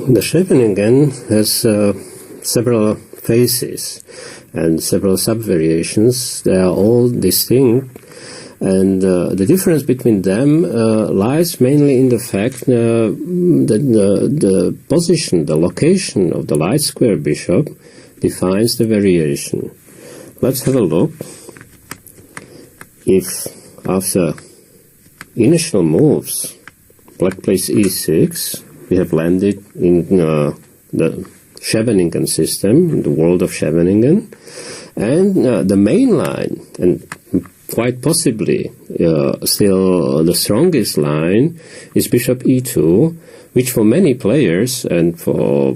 The Scheveningen has several phases and several sub-variations. They are all distinct, and the difference between them lies mainly in the fact that the position, the location of the light square bishop defines the variation. Let's have a look. If after initial moves, black plays e6, we have landed in the Scheveningen system, in the world of Scheveningen, and the main line, and quite possibly still the strongest line, is bishop e2, which for many players and for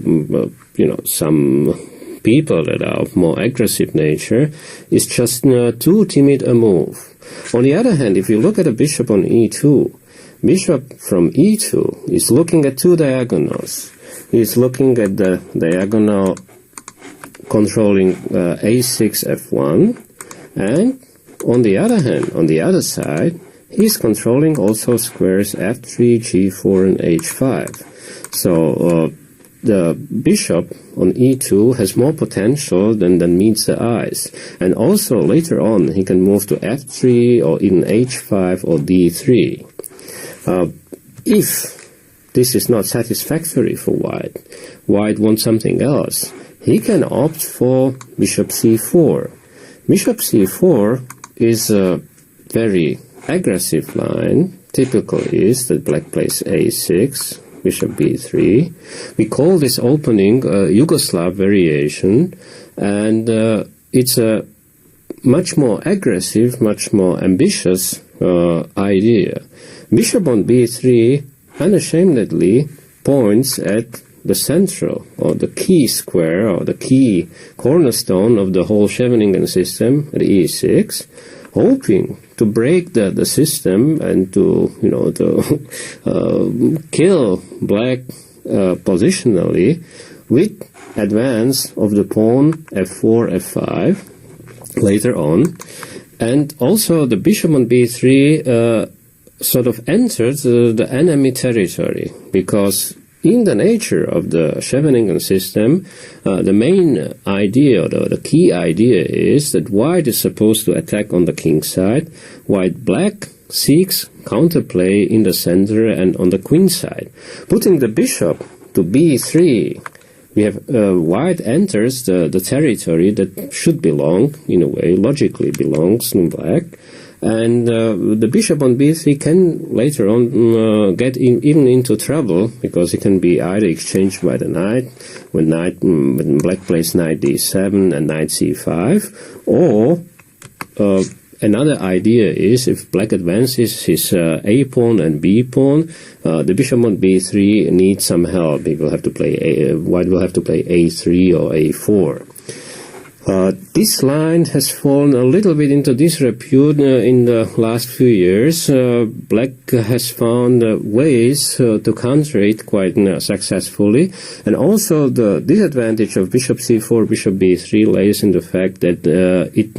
some people that are of more aggressive nature is just too timid a move. On the other hand, if you look at a bishop on e2, bishop from e2 is looking at two diagonals. He's looking at the diagonal controlling a6, f1, and on the other hand, on the other side, he's controlling also squares f3, g4, and h5. So the bishop on e2 has more potential than meets the eyes. And also later on, he can move to f3 or even h5 or d3. If this is not satisfactory for White wants something else. He can opt for bishop c4. Bishop c4 is a very aggressive line. Typical is that black plays a6, bishop b3. We call this opening a Yugoslav variation, and it's a much more aggressive, much more ambitious idea. Bishop on b3 unashamedly points at the central or the key square or the key cornerstone of the whole Scheveningen system at e6, hoping to break the system and to kill black positionally with advance of the pawn f4, f5 later on. And also the bishop on b3 sort of enters the enemy territory, because in the nature of the Scheveningen system, the main idea, or the key idea, is that White is supposed to attack on the king side, while Black seeks counterplay in the center and on the queen side. Putting the bishop to b3, we have White enters the territory that should belong, in a way, logically belongs to Black. And the bishop on b3 can later on get even into trouble, because it can be either exchanged by the knight when black plays knight d7 and knight c5, or another idea is if black advances his a pawn and b pawn, the bishop on b3 needs some help. He will have to play White will have to play a3 or a4. This line has fallen a little bit into disrepute in the last few years. Black has found ways to counter it quite successfully. And also the disadvantage of bishop c4, bishop b3 lays in the fact that it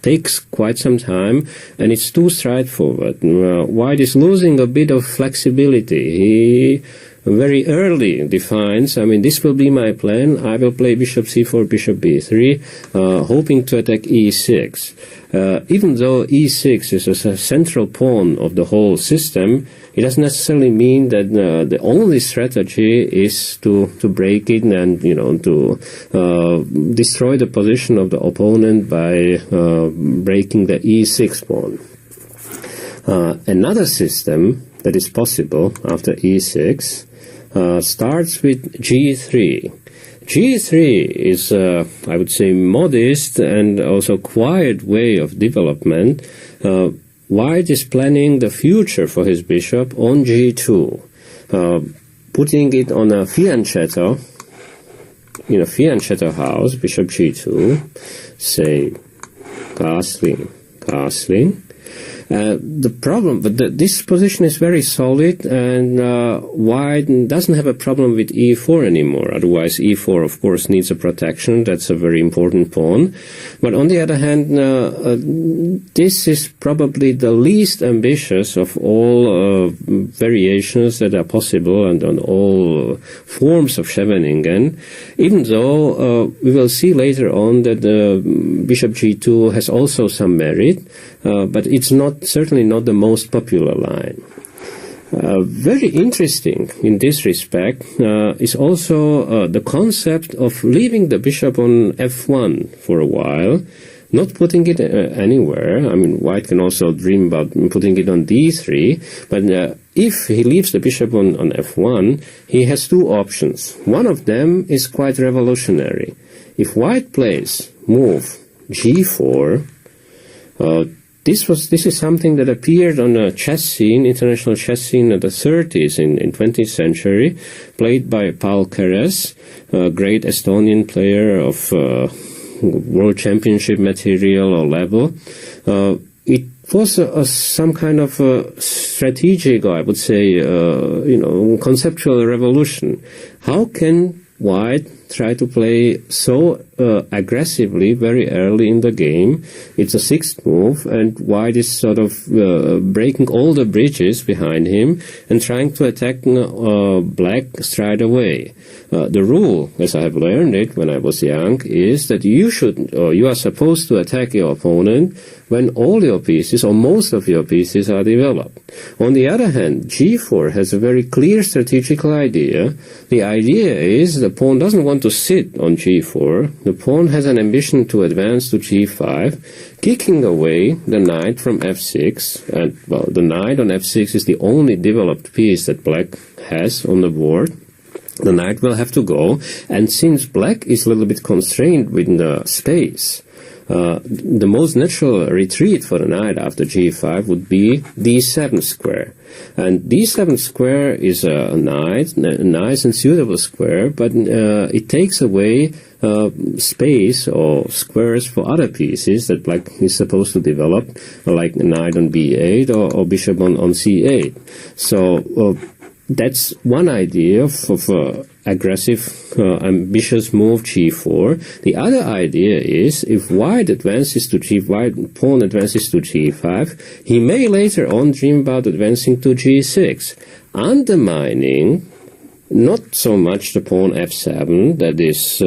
takes quite some time and it's too straightforward. White is losing a bit of flexibility. He very early defines, this will be my plan. I will play bishop c4, bishop b3, hoping to attack e6. Even though e6 is a central pawn of the whole system, it doesn't necessarily mean that the only strategy is to break it and to destroy the position of the opponent by breaking the e6 pawn. Another system that is possible after e6 starts with g3. G3 is, I would say, modest and also quiet way of development. White is planning the future for his bishop on g2, putting it on a fianchetto, in a fianchetto house, bishop g2, say, castling. The problem, but this position is very solid, and white doesn't have a problem with e4 anymore. Otherwise, e4, of course, needs a protection. That's a very important pawn. But on the other hand, this is probably the least ambitious of all variations that are possible and on all forms of Scheveningen, even though we will see later on that bishop g2 has also some merit, but it's certainly not the most popular line. Very interesting in this respect is also the concept of leaving the bishop on f1 for a while, not putting it anywhere. I mean, white can also dream about putting it on d3, but if he leaves the bishop on f1, he has two options. One of them is quite revolutionary. If white plays move g4, this is something that appeared on a chess scene, international chess scene of the 30s in 20th century, played by Keres, a great Estonian player of world championship material or level. It was some kind of strategic, or I would say, conceptual revolution. How can white try to play so aggressively very early in the game? It's a sixth move, and white is sort of breaking all the bridges behind him and trying to attack black straight away. The rule, as I have learned it when I was young, is that you are supposed to attack your opponent when all your pieces or most of your pieces are developed. On the other hand, g4 has a very clear strategical idea. The idea is the pawn doesn't want to sit on g4. The pawn has an ambition to advance to g5, kicking away the knight from f6. And, well, the knight on f6 is the only developed piece that black has on the board. The knight will have to go, and since black is a little bit constrained with the space, the most natural retreat for the knight after g5 would be d7 square. And d7 square is a nice and suitable square, but it takes away space or squares for other pieces that black is supposed to develop, like the knight on b8 or bishop on c8. So that's one idea of aggressive, ambitious move g4. The other idea is if white advances to white pawn advances to g5, he may later on dream about advancing to g6, undermining not so much the pawn f7 that is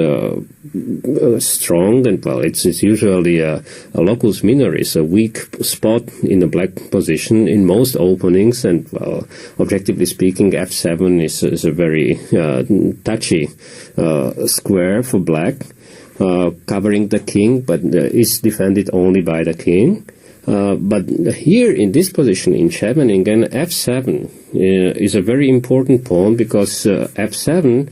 strong, and well, it's usually a locus minoris, a weak spot in the black position in most openings, and well, objectively speaking, f7 is a very touchy square for black, covering the king, but is defended only by the king. But here in this position in Scheveningen, f7 is a very important pawn because f7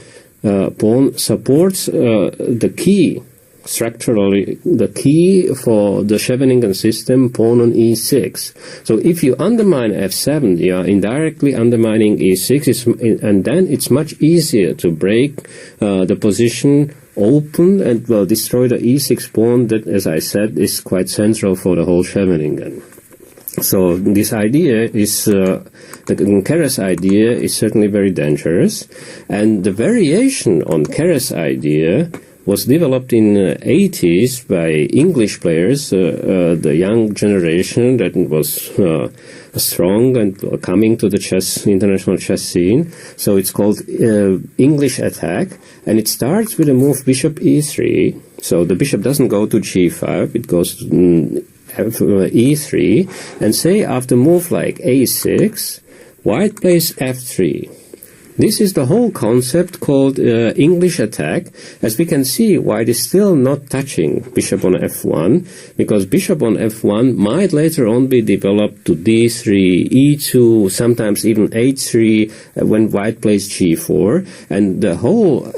pawn supports the key, structurally the key for the Scheveningen system, pawn on e6. So if you undermine f7, you are indirectly undermining e6, and then it's much easier to break the position open and well destroy the e6 pawn that, as I said, is quite central for the whole Scheveningen. So this idea is, the Keres idea is certainly very dangerous, and the variation on Keres idea was developed in the 80s by English players, the young generation that was strong and coming to the international chess scene. So it's called English attack, and it starts with a move bishop e3. So the bishop doesn't go to g5, it goes to e3, and say after move like a6, white plays f3. This is the whole concept called English attack. As we can see, white is still not touching bishop on f1, because bishop on f1 might later on be developed to d3, e2, sometimes even h3 when white plays g4. And the whole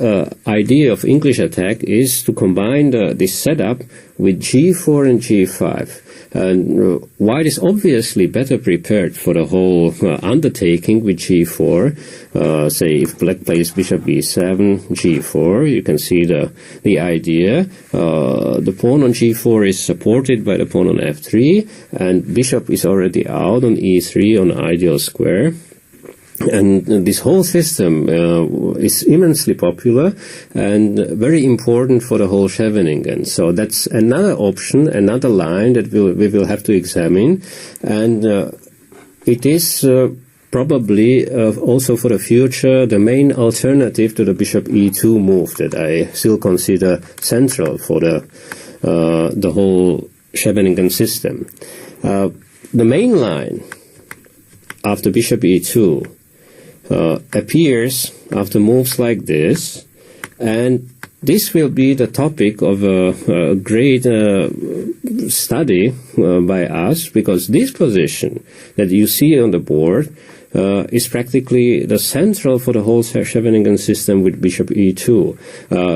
idea of English attack is to combine this setup with g4 and g5. And white is obviously better prepared for the whole undertaking with g4. Say if black plays bishop b7, g4, you can see the idea. The pawn on g4 is supported by the pawn on f3, and bishop is already out on e3 on ideal square. And this whole system is immensely popular and very important for the whole Scheveningen. So that's another option, another line that we will have to examine. And it is probably also for the future the main alternative to the bishop e2 move that I still consider central for the whole Scheveningen system. The main line after bishop e2 appears after moves like this, and this will be the topic of a great study by us, because this position that you see on the board is practically the central for the whole Scheveningen system with bishop e2.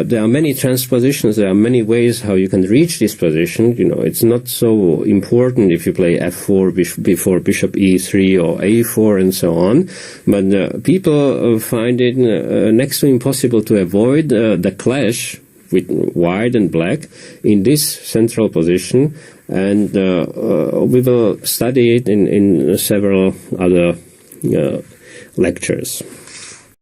There are many transpositions, there are many ways how you can reach this position. You know, it's not so important if you play f4 before bishop e3 or a4 and so on, but people find it next to impossible to avoid the clash with white and black in this central position, and we will study it in several other lectures.